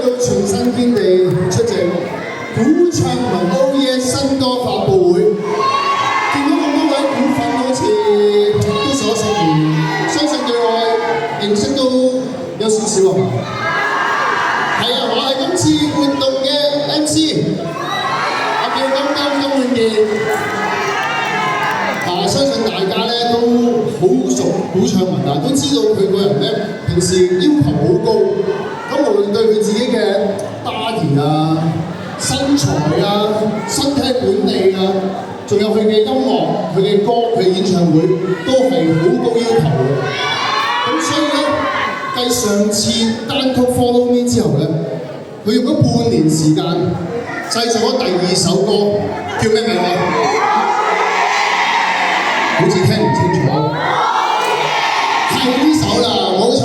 到全新天地出席古唱文 OYE 新歌發佈會，見到咁多位股粉好似都所屬然，相信對我認識都有少少啊。係啊，我係今次活動嘅 MC， 我叫金永健。相信大家咧都好熟古唱文啊，都知道佢個人咧平時要求好高，咁無論對佢自己嘅 body 啊、身材啊、身體管理啊，仲有佢嘅音樂、佢嘅歌、佢嘅演唱會，都係好高要求嘅。咁所以咧，繼上次單曲 Follow Me 之後咧，佢用咗半年時間製作咗第二首歌，叫咩名啊？好似聽唔清楚，係呢首啦，冇錯。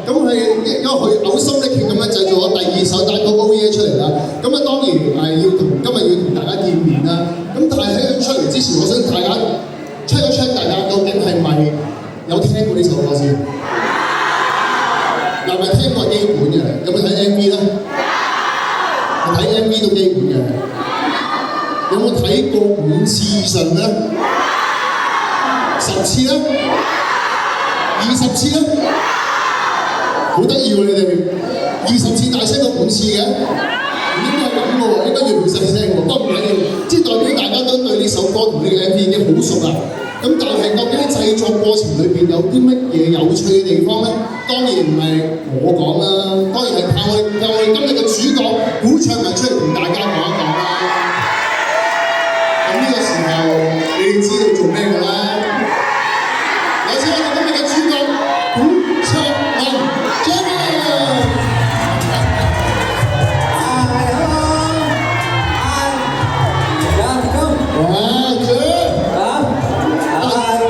咁係因為佢嘔心瀝血咁樣製作咗第二首單曲 OYE 出嚟啦。咁啊當然係今日要同大家見面啦。咁但係喺佢出嚟之前，我想大家 check 一 check 大家究竟係咪有聽過呢首歌先？嗱，咪聽過基本嘅，有冇睇 MV 咧？睇 MV 都基本嘅。有冇睇過5次以上咧？10次啦，20次啦，好得意喎！你哋20次大聲過5次嘅，唔應該係咁嘅喎，應該要好細聲喎。不過唔緊要，即係代表大家都對呢首歌同呢個 MV 已經好熟啦。咁但係究竟喺製作過程裏邊有啲乜嘢有趣嘅地方咧？當然唔係我講啦，當然係靠我哋今日嘅主角古唱文出嚟同大家講一講啦。咁呢個時候你哋知道做咩嘅啦？有請我哋今日嘅主角古唱文 Jammy。哇，姐！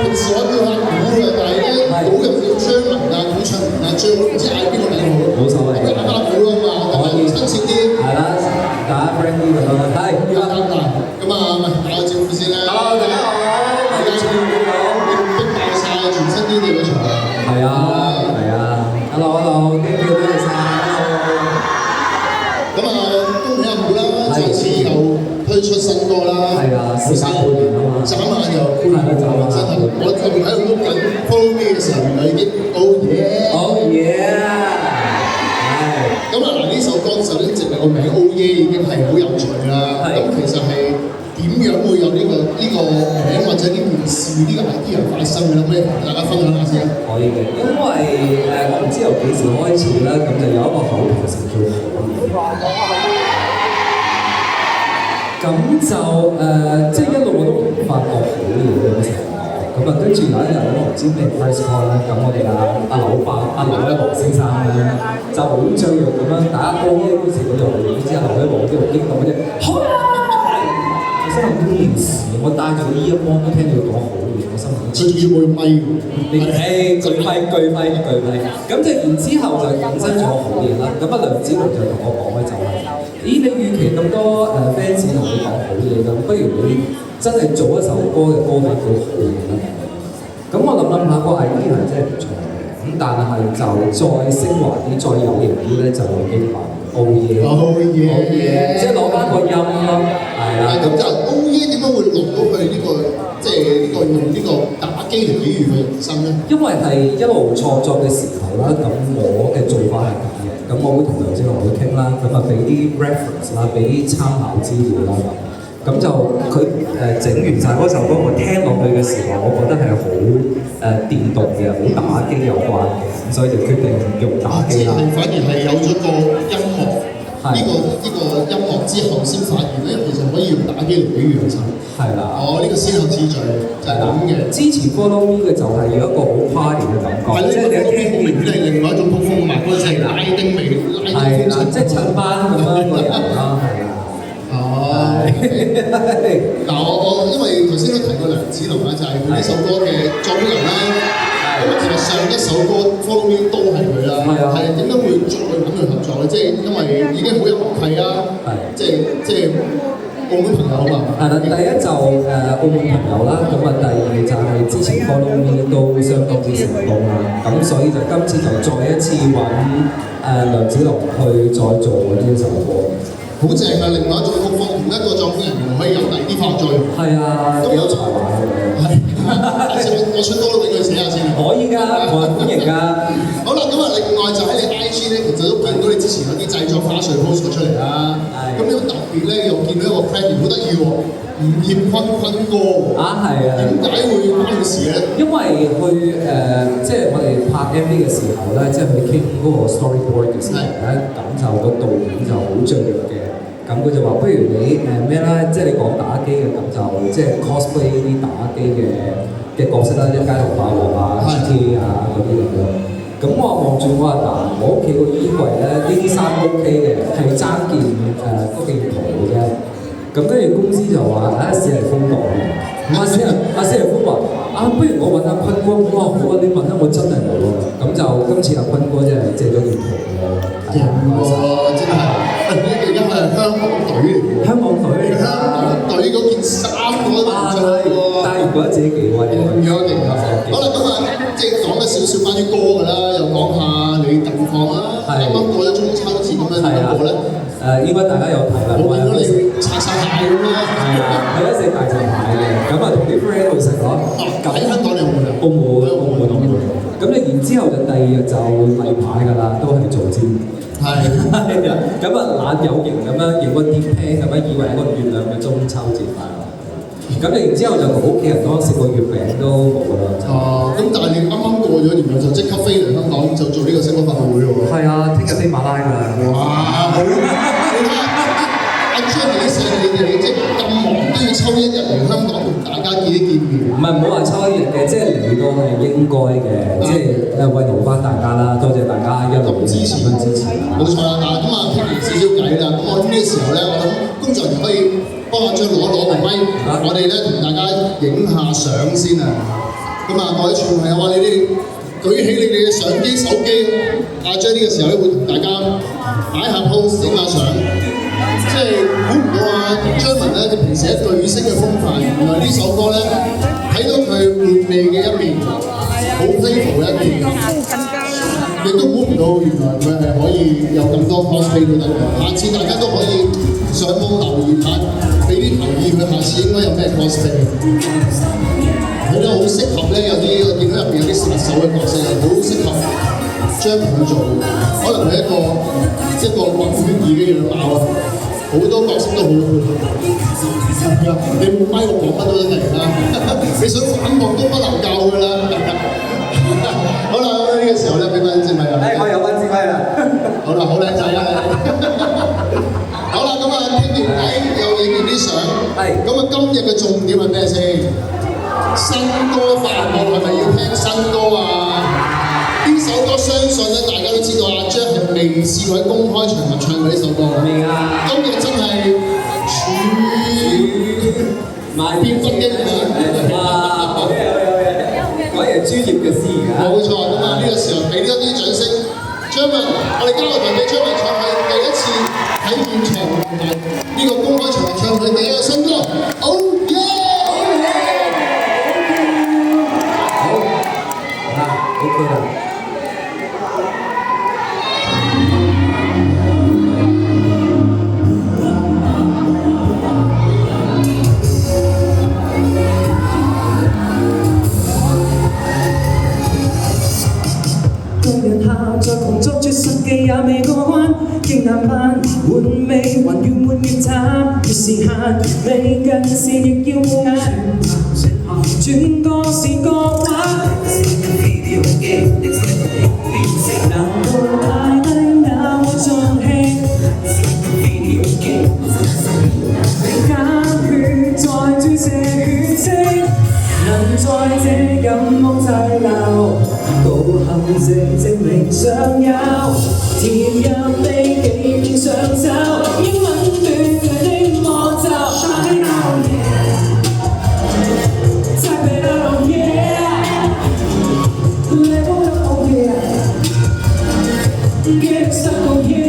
平時我叫下古嘅，但係咧古人叫張文啊、古唱文啊，最好唔知嗌邊個名好。冇所謂。嗌翻古啊嘛，係咪親切啲？係啦，大家 friend 啲咁樣。係。要啱㗎。咁啊，打個招呼先啦。Hello， 大家好。大家好。逼爆曬全新天地嗰場。係啊，係啊。Hello，thank you，多謝曬。咁啊，恭喜阿古啦，上次又推出新歌啦。係啊，時間半年啊嘛。眨眼又半年，真係我仲喺度碌緊 Follow Me 嘅時候，原來已經 Oh Yeah。咁啊嗱，呢首歌首先直係個名 OYE 已經係好有趣啦。咁其實係點樣會有呢個名或者呢件事呢個 idea 發生嘅咧？可以同大家分享下先。可以嘅，因為我唔知由幾時開始啦，咁就有一個口頭禪叫可以。咁就即係一路我都唔發覺好嘢嘅成日講，咁啊跟住有一日我唔知咩 press call 啦，咁我哋阿劉一羅先生咧就好雀躍咁樣打波咧嗰時，佢就嚟之後劉一羅啲好激動嗰啲，好啊！我心諗呢件事，我帶住呢一幫都聽到佢講好嘢，我心諗最主要冇用咪喎，巨咪，咁就然之後就引申咗好嘢啦。咁啊梁子龍就同我講咧就係、咦你預期咁多fans 同你講好嘢咁，不如你真係做一首歌嘅歌名叫好嘢啦。咁我諗下個 idea 真係唔錯嘅，咁但係就再升華啲、再有型啲咧，就已經話 OYE，即係攞翻個音咯，係啊。咁就 OYE 點解會落到去呢個即係用呢個打機嚟比喻佢人生咧？因為係一路創作嘅時候啦，咁我嘅做法係咁嘅，咁我會同梁子龍去傾啦，咁啊俾啲 reference 啦，俾啲參考資料啦，咁就佢整完晒嗰首歌，我聽落去嘅時候，我覺得係好電動嘅，好打機有關嘅，所以就決定用打機啦。反而係有咗個音樂，呢個音樂之後先發現咧，其實可以用打機嚟比喻人生。係啦。呢個先後次序就係咁嘅。之前 Follow Me 嘅就係有一個好 party 嘅感覺，即係你一聽明顯係另外一種曲風嘛，嗰陣係拉丁味，拉丁風即係襯班咁樣個人啦，係啊。嗱我因為頭先都提過梁子龍啦，就係佢呢首歌嘅作曲人啦。咁其實上一首歌 Follow Me 都係佢啦。係點解會再揾佢合作咧？即係因為已經好有默契啦。即係澳門朋友啊嘛。係啦，第一就澳門朋友啦，咁啊第二就係之前 Follow Me 都相當之成功啦，咁所以就今次就再一次揾梁子龍去再做呢一首歌。好正啊！另外一種曲風，同一個作曲人原來可以有第二啲發作用。係啊，幾有才華嘅。我出歌都俾佢寫下先。可以㗎，我係歡迎㗎。好啦，咁啊，另外就喺你 IG 咧，其實都見到你之前有啲製作花絮 post 咗出嚟啦。咁呢個特別咧，又見到一個 credit 好得意喎，吳業坤哥喎。啊，係啊。點解會關佢事咧？因為去即係我哋拍 MV 嘅時候咧，即係去傾嗰個 storyboard 嘅時候咧，咁就個導演就好雀躍嘅。咁佢就話：不如你咩啦？即係你講打機嘅，咁就即係 cosplay 啲打機嘅角色啦，一街同霸王啊、GTA 啊嗰啲咁樣。咁我望住我話嗱，我屋企個衣櫃咧，呢啲衫 OK 嘅，係爭件嗰件袍嘅啫。咁跟住公司就話史提芬講嘅，史提芬話不如我揾阿坤哥，哇好啊，你問得我真係冇喎。咁就今次阿坤哥真係借咗件袍喎，勁喎，真係。呢個因為係香港隊嚟嘅，香港隊嗰件衫嗰個動作喎，但係如果自己幾威，勁咗勁啊！好啦，咁啊，即係講咗少少關於歌㗎啦，又講下你近況啦。啱啱過咗中秋節咁樣點過咧？應該大家有睇啦。我見到你拆晒蟹咁啦。係啊，係一隻大隻蟹嘅，咁啊同啲 friend 去食咯。喺香港你有冇啊？澳門。咁你然之後就第二日就例牌㗎啦，都係做尖。係啊，咁啊懶有型咁樣影嗰啲 plan 咁樣，以為係一個月亮嘅中秋節快樂。咁你然之後就同屋企人當食個月餅都冇啦。咁但係你啱啱過咗，然後就即刻飛嚟香港就做呢個星光發佈會喎。係啊，聽日飛馬拉㗎。哇！好，你睇阿 Jenny 啲細你即係咁忙都要抽一日嚟香港同大家見一面。唔係唔好話抽一日嘅，即係嚟到係應該嘅，即係慰勞翻大家啦，多謝大家一路支持。冇錯啦，咁啊傾完少少偈啦，咁我呢個時候咧，我諗工作人員可以幫阿張攞個咪，我哋咧同大家影下相先啊。咁啊，各位傳媒啊，話你哋舉起你哋嘅相機、手機，阿張呢個時候咧會同大家擺下 pose 影下相。即係估唔到啊，張文咧，佢平時喺巨星嘅風範，原來呢首歌咧睇到佢叛逆嘅一面，好 playful 嘅一面。亦都估唔到原來佢係可以有咁多 cosplay 都得嘅。下次大家都可以上網留言下，俾啲提議佢下次應該有咩 cosplay。佢都好適合咧，有啲我見到入邊有啲殺手嘅角色，好適合張文去做。可能係一個混血兒嘅樣貌啊，好多角色都好配合。你冇咪我講乜都得嚟啦，你想反駁都不能夠㗎啦。好啦，呢個時候咧，俾翻支咪啊！我有翻支咪啦。好啦，好靚仔啊！好啦，咁啊傾完偈又影完啲相。係。咁啊，今日嘅重點係咩先？新歌發佈係咪要聽新歌啊？呢首歌相信咧，大家都知道阿 Jack 係未試過喺公開場合唱過呢首歌。未啊！今日真係變分嘅啊！好嘢！果然係專業嘅司儀啊！冇錯，咁啊呢個時候俾多啲掌聲，張文，我哋交流團俾張文唱佢第一次喺現場同埋呢個公開場合唱佢第一個新歌。Oh yeah！ 好啦 ，OK 啦。在狂作絕實技也未過關，經難辦，換味還越換越淡，越是限，未近視亦要護眼，轉個是個畫，難道太低那會盡興？加血再注射血清，能在這陰夢滯留。道行成證明上有，甜入味幾片上手，英文短句的魔咒。Shine out yeah, type it out oh yeah, level up oh yeah, get stuck oh yeah.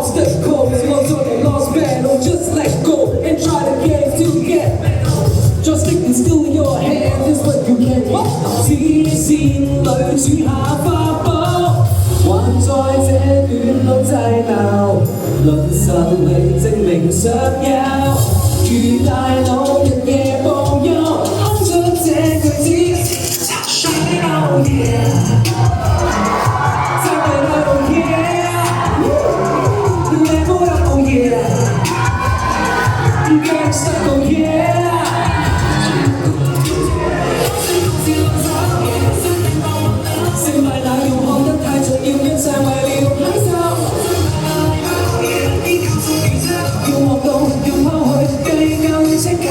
obstacles. Once on a lost battle, just let go and try to get to get. Just sticking still in your hand is what you can walk. 視線裏處下花苞，還在這段路滯留，論實力證明想有，如大腦日夜報憂，哼出這句子 ，Oh yeah， Take it oh yeah，Level up oh yeah，Gangsta oh yeah。食埋奶要看得太重要，一切為了享受。要學到，要拋去計較與請教。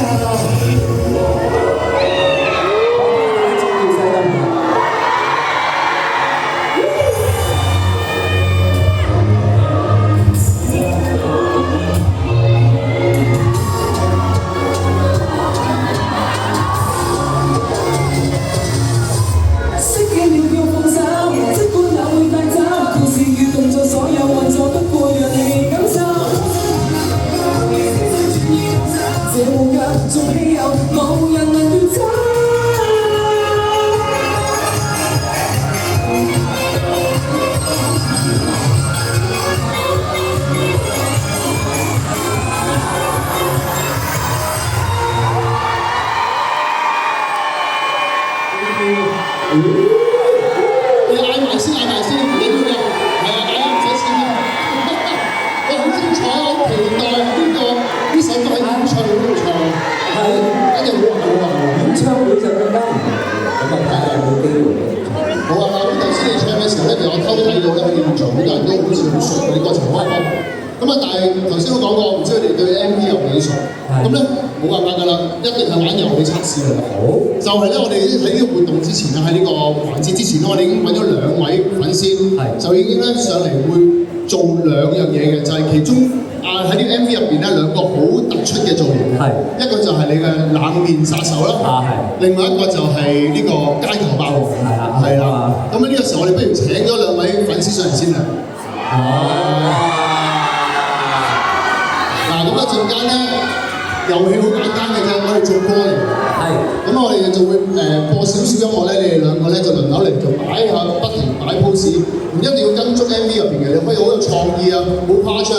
仲稀有，無人能奪走。你嗌埋先，嗌埋先，唔緊要嘅，係啊，嗌唔使錢嘅。我好精彩，好期待呢首歌喺演唱會度唱。係，跟住好啊！演唱會就更加唔同，咁啊睇下有冇機會。好啊！咁頭先你唱嘅時候咧，其實我偷睇到咧，現場好多人都好似好熟嗰啲歌詞，好開心。咁啊，但係頭先都講過，唔知佢哋對 MV 有幾熟。咁咧冇辦法㗎啦，一定係玩遊戲測試㗎啦。好，就係咧，我哋喺呢個活動之前咧，喺呢個環節之前咧，我哋已經揾咗2位粉絲，就已經咧上嚟會做2樣嘢嘅，就係其中。喺啲 MV 入邊咧2個好突出嘅造型，一個就係你嘅冷面殺手啦，另外一個就係呢個街頭霸王，係啦。咁喺呢個時候，我哋不如請咗2位粉絲上嚟先啦。嗱，咁一陣間咧，遊戲好簡單嘅啫，我哋做歌嚟。咁我哋就會播少少音樂咧，你哋2個咧就輪流嚟就擺下，不停擺 pose，唔一定要跟足 MV 入邊嘅，你可以好有創意啊，好誇張。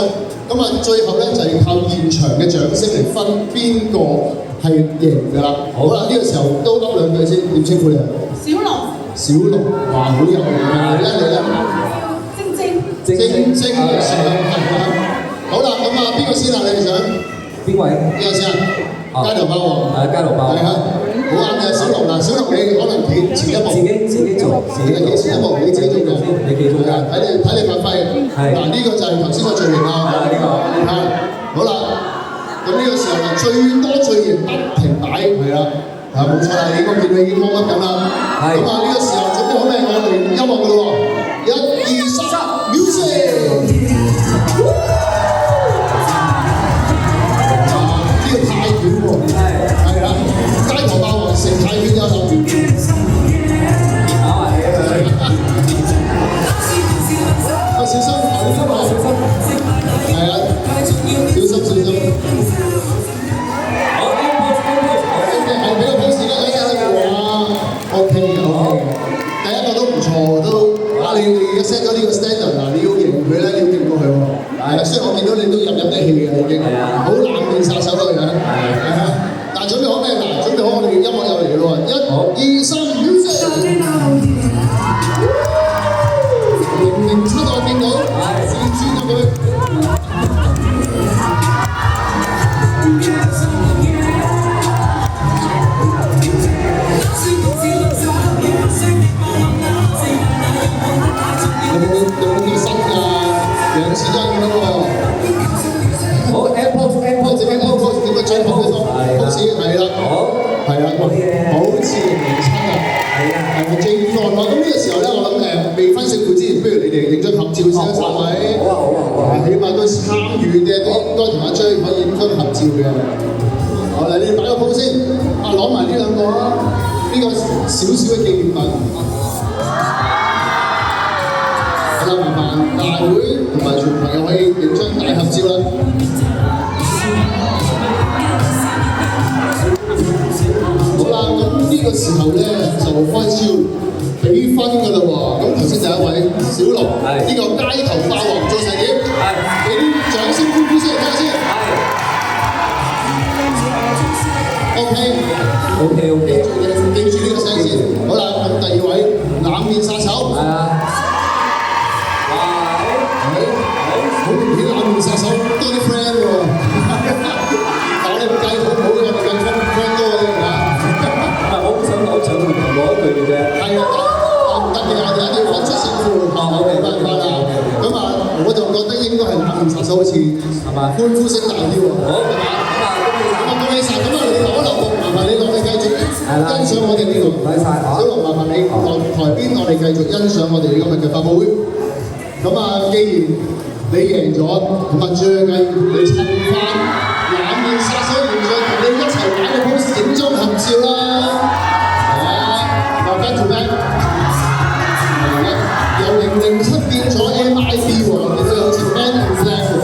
咁啊，最後咧就係靠現場嘅掌聲嚟分邊個係贏㗎啦。好啦，呢個時候都噏2句先，點稱呼你啊？小龍。小龍，哇，好有型啊！你咧？晶晶嘅上好啦，咁啊，邊個先啊？你哋想？邊位？邊個先啊？街頭霸王。街頭霸王。係啊，好啱嘅。小龍嗱，小龍你可能企前一步。自己做，自己企前一步，你自己做嘅。你記住㗎，睇你發揮。係。嗱，呢個就係頭先個造型啦。呢個。係。好啦，咁呢個時候最多最型不停擺，係啦。冇錯啦，你應該見到已經摸緊啦。係。咁啊，呢個時候準備好未？我哋音樂㗎咯喎，1、2、3 ，music！太遠喎，係啊，街頭霸王成太遠有啦。小心，小心，係啊，小心小心。好，係俾個 pose 啦，哇 ，OK 嘅。第一個都唔錯，都你而家 set 咗呢個 standard 嗱，你要贏佢咧，你要勁過佢喎。係啊，雖然我見到你都入得氣嘅已經，好冷面殺手個樣。係啊，但係準備好咩？嗱，準備好我哋嘅音樂又嚟嘅咯喎，1、2、3 music！ 007我見到，試轉咗佢。有冇新㗎？2次音㗎喎。好 ，AirPods 點解最好嘅pose係啦，係啊，好似007啊，係James Bond咯。咁呢個時候咧，我諗未分勝負之前，不如你哋影張合照先啦，3位。好啊，起碼都參與嘅，都應該同阿 J 可以影張合照嘅。好嚟，你哋擺個 pose 先，攞埋呢2個啦，呢個少少嘅紀念品。好啦，麻煩大會同埋全朋友可以影張大合照啦。好啦，咁呢個時候咧就開始要俾分㗎啦喎。咁頭先第一位小龍，呢個街頭霸王做成點？俾啲掌聲歡呼聲嚟聽下先。OK，記住呢個聲先。好啦，咁第二位冷面殺手。係啊。哇！好明顯冷面殺手多啲 friend 喎。但我哋唔計好唔好嘅，我哋計 friend 多嘅啫，係嘛？唔係，我好想攞一句嘅啫。係啊，但唔得嘅，我哋一定要分出勝負。我明白啦。咁啊，我就覺得應該係冷面殺手好似係嘛，歡呼聲大啲喎。好，係嘛？恭喜晒！咁啊，你留一留步，麻煩你落嚟繼續欣賞我哋呢度。唔該晒，小龍麻煩你落台邊，我哋繼續欣賞我哋今日嘅發佈會。咁啊，既然你贏咗，咁啊，最緊要你襯翻冷面殺手形象，同你一齊擺個 pose 影張合照啦。係啊，跟住咧，由007變咗 MIB 喎，你都有似 Man in Black 喎。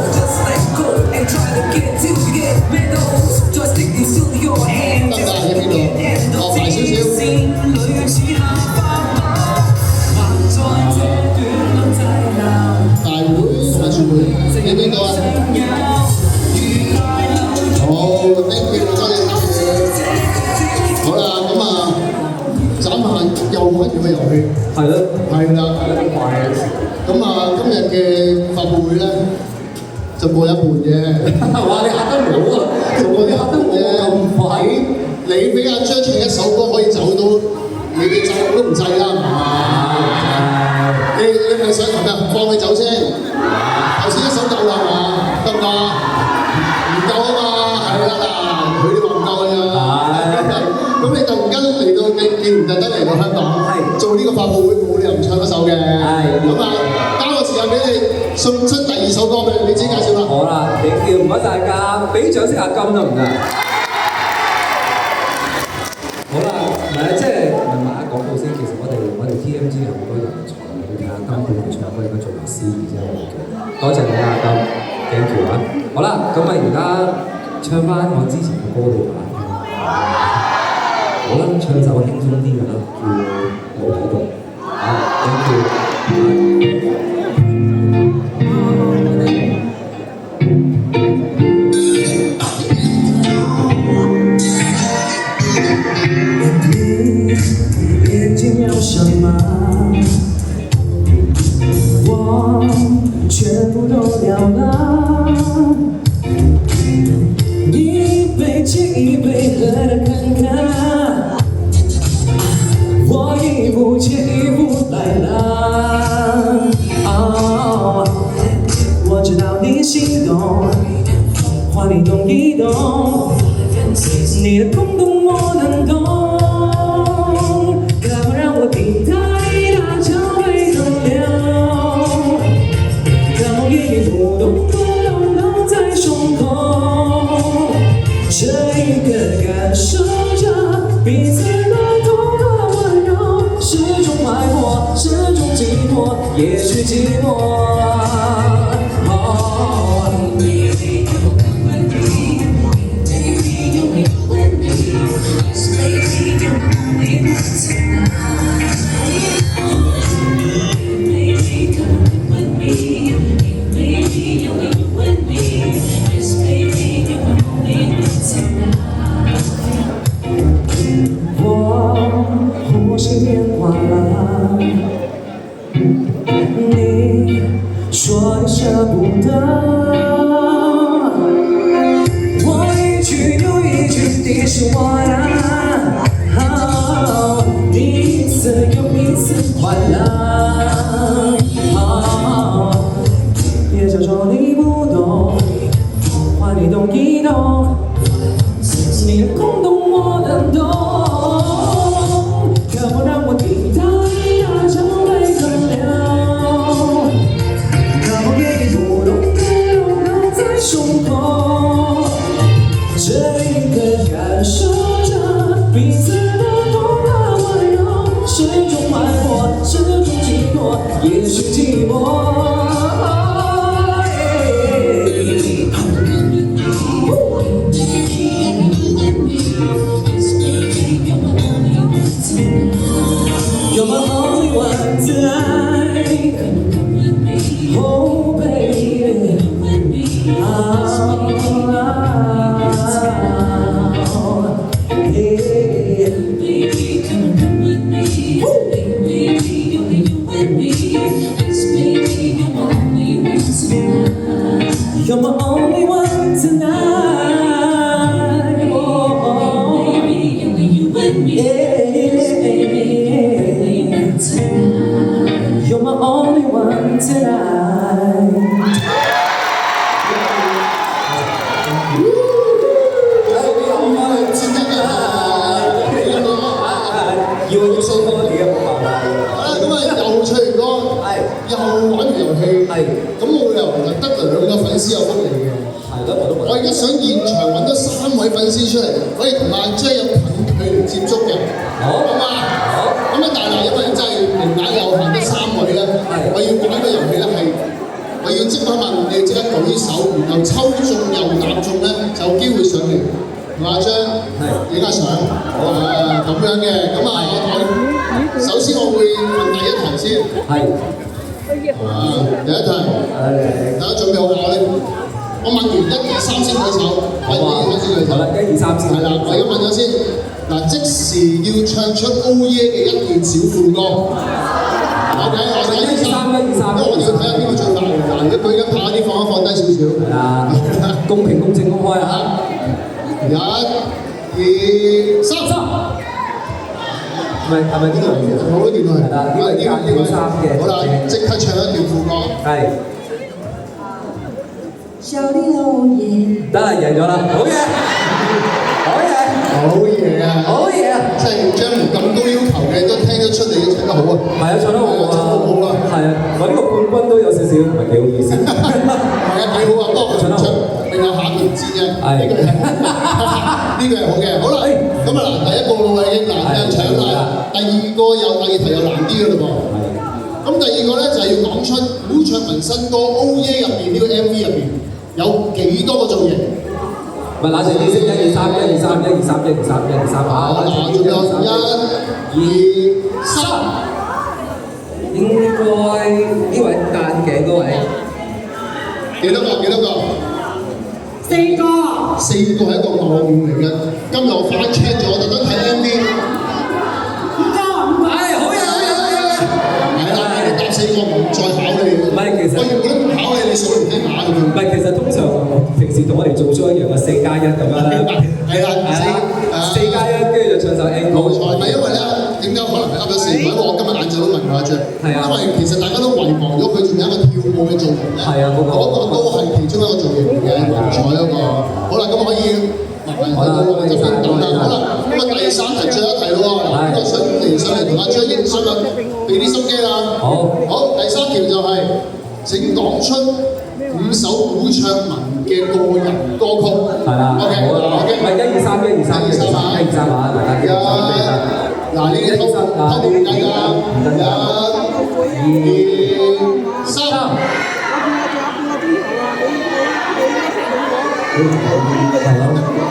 得㗎，喺邊度？落埋少少。大會同埋傳媒喺邊度啊？好 ，thank you，多謝。好啦，咁啊，眨下又玩咗個遊戲。係咯。係啦。咁啊，今日嘅發佈會咧就過一半啫。哇！你嚇得我啊！我嚇得我咁快。你俾阿張唱一首歌可以走到，你嘅走路都唔制啦，係嘛？你咪想同咩？放佢走先。頭先一首夠啦嘛？得唔得？唔夠啊嘛，係啦嗱，佢哋話唔夠㗎咋。咁你突然間嚟到，你唔特登嚟到香港做呢個發佈會，冇理由唔唱一首嘅。咁啊，交個時間俾你送出第二首歌俾你，自己介紹啦。好啦，你叫唔該大家，俾掌聲阿金得唔得？好啦，唔係即係問埋一廣告先。其實我哋 TMG 有好多人才，你睇下金佢哋唱歌應該做埋司儀啫。多謝你阿金 ，thank you 啊！好啦，咁啊而家唱翻我之前嘅歌俾大家聽。好啦，唱首輕鬆啲嘅啦，叫冇睇到。啊 ，thank you。眼睛有什麼？我全部都了了。一杯接一杯喝得看看，我一步接一步來了。哦，我知道你心動，換你動一動，你的空洞我能懂。这一刻感受着彼此的痛和溫柔，是種快活，是種寂寞，也許寂寞。呼吸變化了，你說你捨不得，我一句又一句地說我呀，哦，你一次又一次快樂，哦，別假裝你不懂，換你動一動，你的空洞我能懂。胸口，這一刻感受着彼此的痛和溫柔，是種快活，是種寂寞，也許寂寞。Baby, come with me. Baby, only you and me. This baby, you're my only one tonight. You're my only one tonight. Oh, baby, only you and me. This baby, you're my only one tonight. You're my only one tonight. 要收多啲嘅冇辦法。咁啊又唱完歌，又玩完遊戲，咁我又唔得2個粉絲有福利嘅。係咯，我都覺得。我而家想現場揾多3位粉絲出嚟，可以同阿 J 有近距離接觸嘅。好，好嘛？好。咁啊，但係因為真係名額有限，得3位咧，我要玩個遊戲咧係，我要即刻問你即刻舉手，然後抽中又答中咧就有機會上嚟。同阿張影下相，咁樣嘅，咁啊，我首先我會問第一題先，第一題，大家準備好啦，我問完1、2、3先舉手，1、2、3先舉手，好啦，1、2、3先，係啦，我而家問咗先，嗱，即時要唱出 Oh Yeah 嘅一段小副歌。OK， 我睇1、2、3，因為我哋要睇下邊個最快嘅。嗱，如果佢而家拍啲放低少少。係啦，公平、公正、公開啊！ 1、2、3，係咪呢個？我嗰段都係。係啦，呢個3嘅。好啦，即刻唱一段副歌。係。得啦，贏咗啦，好嘢，好嘢，好嘢啊，好嘢啊！即係將咁高要求嘅都聽得出你唱得好啊。係啊，唱得好啊，唱得好好啦。係啊，我呢個冠軍都有少少唔係幾好意思。係啊，幾好啊，不過我唱得好。 另有下段唔知啫，呢個係好嘅。好啦，咁啊嗱，第一個咯喎已經難唱啦，第二題又難啲嘅嘞噃。咁第二個咧就係要講出古卓文新歌《Oh Yeah》入邊呢個 MV 入邊有幾多個造型？咪嗱住啲先，1、2、3，1、2、3，1、2、3，1、2、3，1、2、3。好，嗱，仲有1、2、3。應該呢位戴眼鏡嗰位幾多個？幾多個？4個係一個謬誤嚟嘅。今日我翻 check 咗，特登睇 MV。5個，係好嘢，好嘢，好嘢。係啦，你答4個唔再考你。唔係，其實我原本都唔考你，你數嚟聽下咁樣。唔係，其實通常平時同我哋做 show 一樣嘅4+1咁樣啦。係啦，4+1，跟住就唱首 A。冇錯，係因為咧，點解可能係噏咗4個？因為我今日晏晝都問過阿張。係啊。因為其實大家都遺忘咗佢仲有一個跳舞嘅造型咧。係啊，嗰個都係其中一個造型嚟嘅，唔錯一個。好啦，咁可以慢慢就邊等啦。好啦，咁啊第3題最後一題咯喎。嗱，邊個想嚟上嚟同阿張影相啊？俾啲心機啦。好，第3條就係請講出5首古卓文嘅個人歌曲。係啦。OK， 好嘅。咪1、2、3，1、2、3，1、2、3啊！大家嗱，呢啲偷唔計㗎。1、2、3。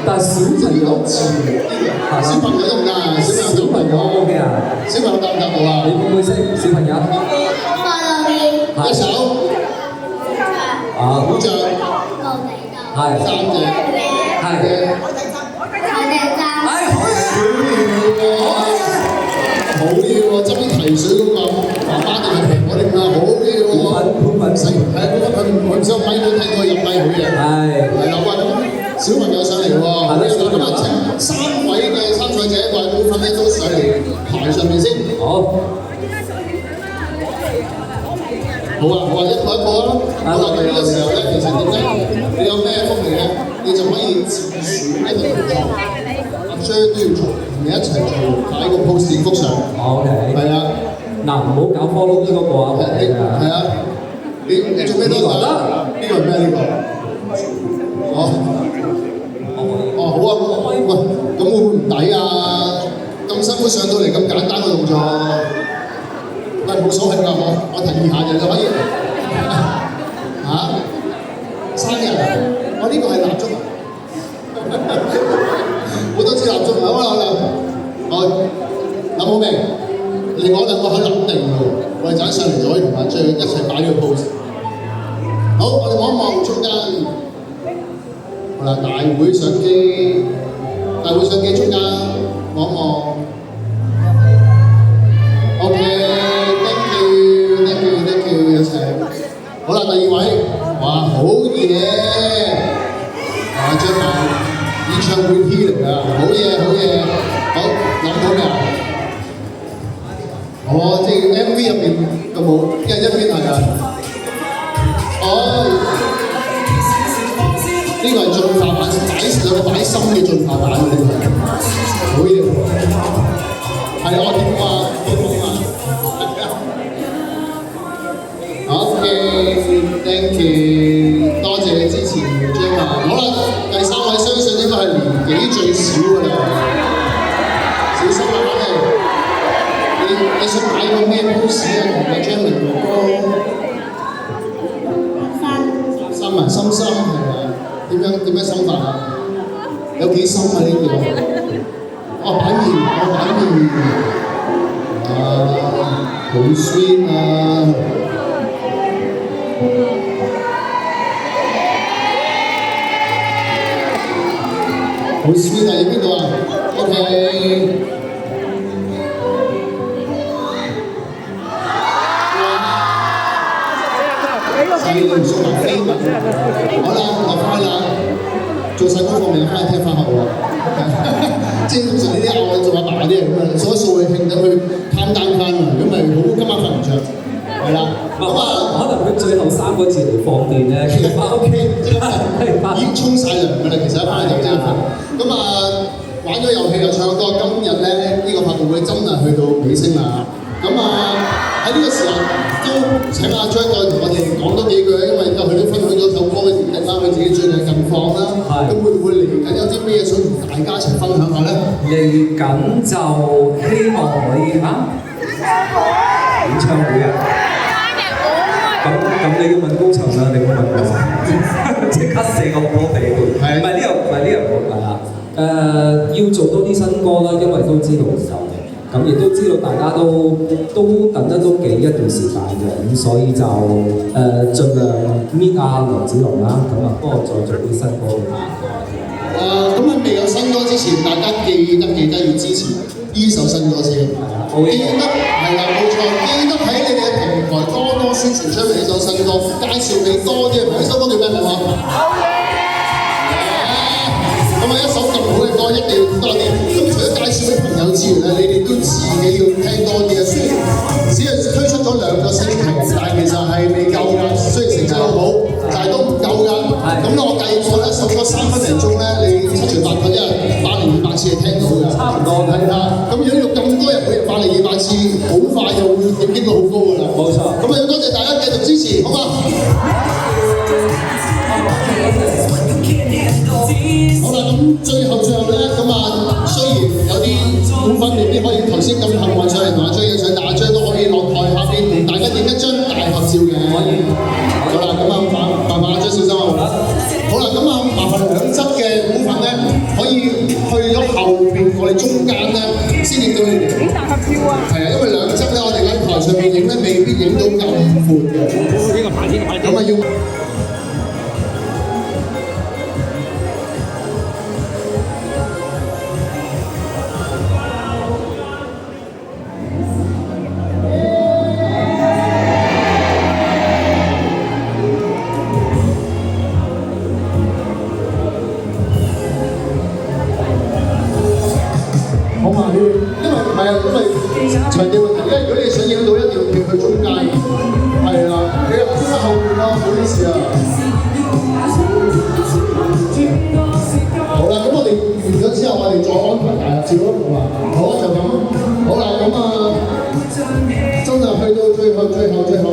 但係小朋友小朋友用㗎，小朋友 OK 啊？小朋友答唔答到啊？你會唔會識小朋友？一手鼓掌，係3隻，係好嘢喎！執啲提水嗰個媽媽定係蘋果定啊？好嘢喎！盤粉細，係啊，佢唔想咪都聽過入咪好嘢。係啦，喂，小朋友上嚟喎，咁啊請3位嘅參賽者或者股份咧都上嚟台上面先。好。好啊，好啊，一個一個啊。好啦，咁呢個時候咧，其實點解你有咩福利咧？你就可以自選一個動作。阿 J 都要做，同你一齊做，擺個 pose 影幅相。OK。係啊。嗱，唔好搞 follow 呢個啊。係啊。你做咩都得。呢個係咩呢個？哦，好啊，喂，咁會唔會唔抵啊？咁辛苦上到嚟咁簡單嘅動作。喂，冇所謂㗎，我提議下就可以。嚇？生日啊？我呢個係蠟燭啊！好多支蠟燭啊！好啦，我諗好未？另外2個可以諗定㗎喎，我哋陣上嚟就可以同阿 J 一齊擺呢個 pose。好，我哋望一望中間。好啦，大會相機中間望一望。OK，thank you，有請。好啦，第二位，哇，好嘢！張曼演唱會 T 嚟㗎，好嘢，好諗到未啊？哦，即係 MV 入邊有冇一人一邊係啊？哦，呢個係進化版，有個擺心嘅進化版呢個，好嘢！係我點啊？OK，thank you， 多謝你支持張曼。好啦，第三位相信應該係年紀最少㗎啦，小心啊！你想擺個咩 pose 啊？同阿張曼哥哥？深係啊？點樣深法啊？有幾深啊？呢個？擺面，好 sweet 啊！好 sweet 啊！喺邊度啊 ？OK。細路數埋飛文，好啦，落翻啦，做晒功課未？翻去聽翻學喎。即係通常呢啲我做阿爸啲人咁啊，數一數去慶等佢攤單翻啊，咁咪好今晚瞓唔着。係啦，咁啊，可能佢最後3個字嚟放電咧，其實翻屋企已經沖晒涼㗎啦，其實一翻嚟就即刻瞓。咁啊，玩咗遊戲又唱歌，今日咧呢個發佈會真係去到尾聲啦。咁啊喺呢個時候都請阿張再同我哋講多幾句，因為佢都分享咗首歌嘅經歷啦，佢自己最近近況啦。咁會唔會嚟緊有啲咩想同大家一齊分享下咧？嚟緊就希望可以演唱會啊！咁你要問高層啦，你冇問我，即刻寫個歌俾佢。唔係呢樣冇㗎啦。要做多啲新歌啦，因為都知道唔夠嘅。咁亦都知道大家都等得都幾一段時間嘅，咁所以就盡量搣阿梁子龍啦，咁啊幫我再做啲新歌俾大家。咁喺未有新歌之前，大家記得要支持呢首新歌先。記得係啦，冇錯，記得喺你哋嘅平台多宣傳出嚟呢首新歌，介紹你多啲。呢首歌叫咩名啊？咁啊，一首咁好嘅歌一定要多啲。咁除咗介紹俾朋友之餘咧，你哋都自己要聽多啲啊。雖然只係推出咗2個星期，但係其實係未夠㗎。雖然成績好好，但係都唔夠㗎。咁我計過一首歌3分零鐘咧，你7除8個一日100-200次係聽到㗎。差唔多係啦。咁如果要咁多人每日100-200次，好快就會點擊率好高㗎啦。冇錯。咁啊，要多謝大家繼續支持，好嘛？好啦，咁最後咧，咁啊，雖然有啲股份未必可以頭先咁幸運上嚟同阿張影相，但阿張都可以落台下邊同大家影一張大合照嘅。可以。好啦，咁啊，麻煩阿張小心啊。好啦，咁啊，麻煩兩側嘅股份咧，可以去咗後邊我哋中間咧，先影到你哋。影大合照啊！係啊，因為兩側咧，我哋喺台上面影咧，未必影到咁闊嘅。呢個牌。咁啊要。場地問題咧，如果你想影到，一定要跳去中間。係啦，你入中間後邊啦，唔好意思啊。好啦，咁我哋完咗之後，我哋再安排大合照咯，好嘛？好，就咁。好啦，咁啊，真係去到最後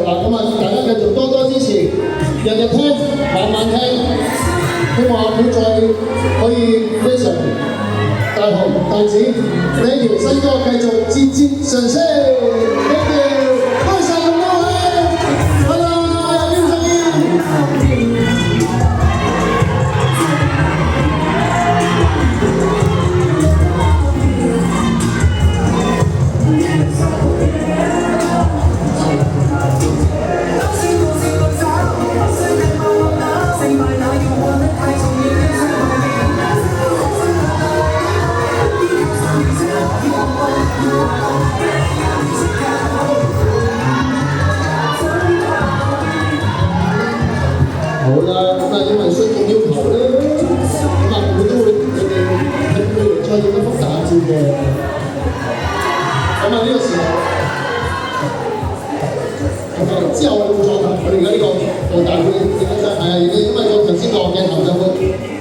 啦，咁啊，大家繼續多多支持，日日聽，晚晚聽，希望佢再可以非常大紅大紫，呢條新歌繼續節節上升。Thank you， 多謝咁多位，拜拜，下邊再見。成敗那要換得太重要。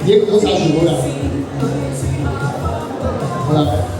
已經講晒全部啦。好啦。